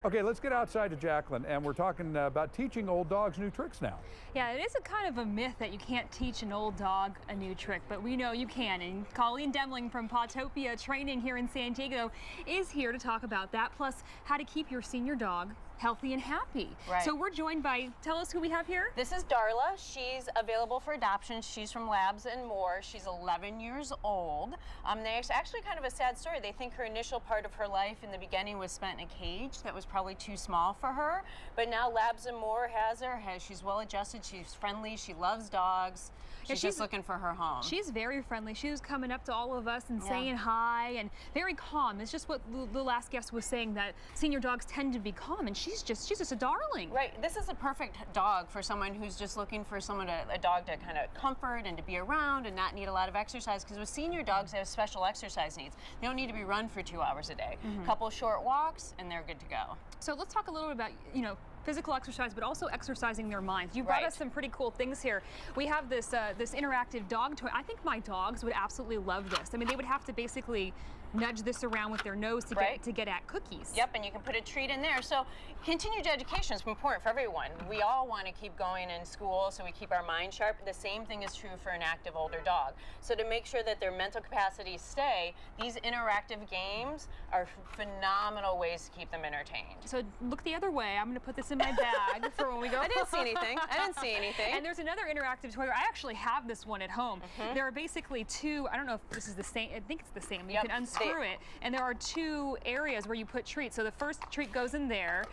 Okay, let's get outside to Jacqueline, and we're talking about teaching old dogs new tricks now. Yeah, it is a kind of a myth that you can't teach an old dog a new trick, but we know you can. And Colleen Demling from Pawtopia Training here in San Diego is here to talk about that, plus how to keep your senior dog healthy and happy. Right. So we're joined by, tell us who we have here. This is Darla. She's available for adoption. She's from Labs and More. She's 11 years old. It's actually kind of a sad story. They think her initial part of her life in the beginning was spent in a cage that was probably too small for her. But now Labs and More has her. She's well adjusted. She's friendly. She loves dogs. She's just looking for her home. She's very friendly. She was coming up to all of us and saying hi and very calm. It's just what the last guest was saying, that senior dogs tend to be calm, and she's just a darling. Right. This is a perfect dog for someone who's just looking for a dog to kind of comfort and to be around and not need a lot of exercise, because with senior dogs, they have special exercise needs. They don't need to be run for 2 hours a day. A couple short walks and they're good to go. So let's talk a little bit about, physical exercise, but also exercising their minds. You brought us some pretty cool things here. We have this this interactive dog toy. I think my dogs would absolutely love this. I mean, they would have to basically nudge this around with their nose to get at cookies. Yep, and you can put a treat in there. So continued education is important for everyone. We all want to keep going in school so we keep our mind sharp. The same thing is true for an active older dog. So to make sure that their mental capacities stay, these interactive games are phenomenal ways to keep them entertained. So look the other way. I'm going to put this in my bag for when we go. I didn't see anything. I didn't see anything. And there's another interactive toy. I actually have this one at home. There are basically two, I don't know if this is the same, I think it's the same. You can unscrew it, and there are two areas where you put treats. So the first treat goes in there,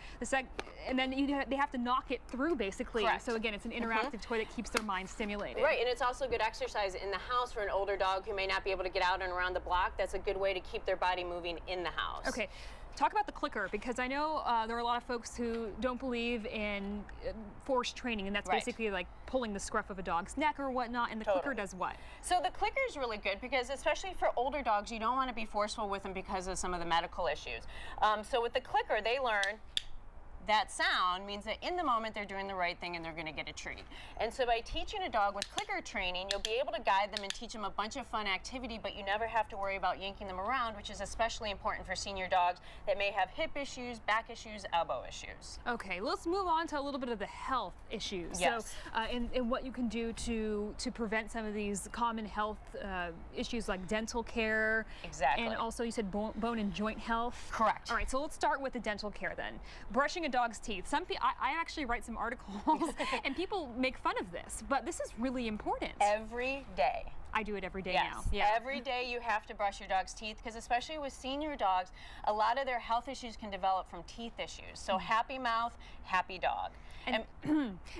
and then they have to knock it through, basically. Correct. So again, it's an interactive toy that keeps their mind stimulated. Right, and it's also good exercise in the house for an older dog who may not be able to get out and around the block. That's a good way to keep their body moving in the house. Okay. Talk about the clicker, because I know there are a lot of folks who don't believe in forced training, and that's basically like pulling the scruff of a dog's neck or whatnot, and the clicker does what? So the clicker is really good because, especially for older dogs, you don't want to be forceful with them because of some of the medical issues. So with the clicker, they learn that sound means that in the moment they're doing the right thing and they're going to get a treat. And so by teaching a dog with clicker training, you'll be able to guide them and teach them a bunch of fun activity, but you never have to worry about yanking them around, which is especially important for senior dogs that may have hip issues, back issues, elbow issues. Okay, let's move on to a little bit of the health issues. Yes. So, and what you can do to prevent some of these common health issues like dental care. Exactly. And also you said bone and joint health. Correct. All right, so let's start with the dental care then. Brushing a dog's teeth. I actually write some articles and people make fun of this, but this is really important. Every day. I do it every day now. Yeah. Every day you have to brush your dog's teeth, because especially with senior dogs, a lot of their health issues can develop from teeth issues. So happy mouth, happy dog. And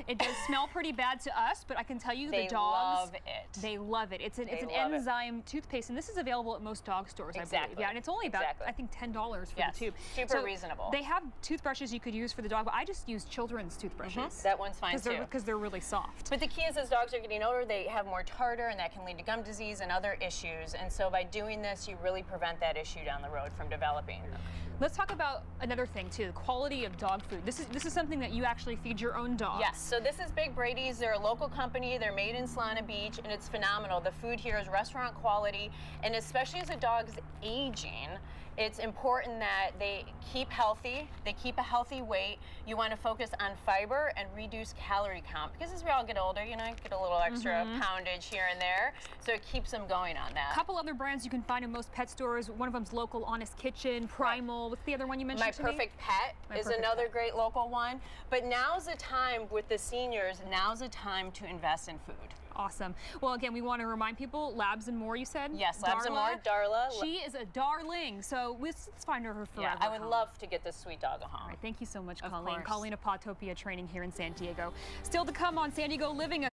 it does smell pretty bad to us, but I can tell you the dogs love it. They love it. It's an enzyme toothpaste, and this is available at most dog stores, I believe. Yeah, and it's only about I think $10 for the tube. Super reasonable. They have toothbrushes you could use for the dog, but I just use children's toothbrushes. That one's fine too. Because they're really soft. But the key is, as dogs are getting older, they have more tartar, and that can lead to gum disease and other issues. And so by doing this, you really prevent that issue down the road from developing. Let's talk about another thing too, the quality of dog food. This is something that you actually feed your own dogs. Yes, so this is Big Brady's. They're a local company. They're made in Solana Beach, and it's phenomenal. The food here is restaurant quality, and especially as a dog's aging, it's important that they keep healthy, they keep a healthy weight. You want to focus on fiber and reduce calorie count, because as we all get older, you get a little extra poundage here and there, so it keeps them going on that. A couple other brands you can find in most pet stores. One of them's local, Honest Kitchen, Primal. What's the other one you mentioned to me? My Perfect Pet is another great local one. But now's the time with the seniors, now's the time to invest in food. Awesome. Well, again, we want to remind people, Labs and More, you said? Yes, Labs and More, Darla. She is a darling, so let's find her forever. Yeah, I would love to get this sweet dog a home. All right, thank you so much, Colleen. Colleen of Pawtopia Training here in San Diego. Still to come on San Diego Living.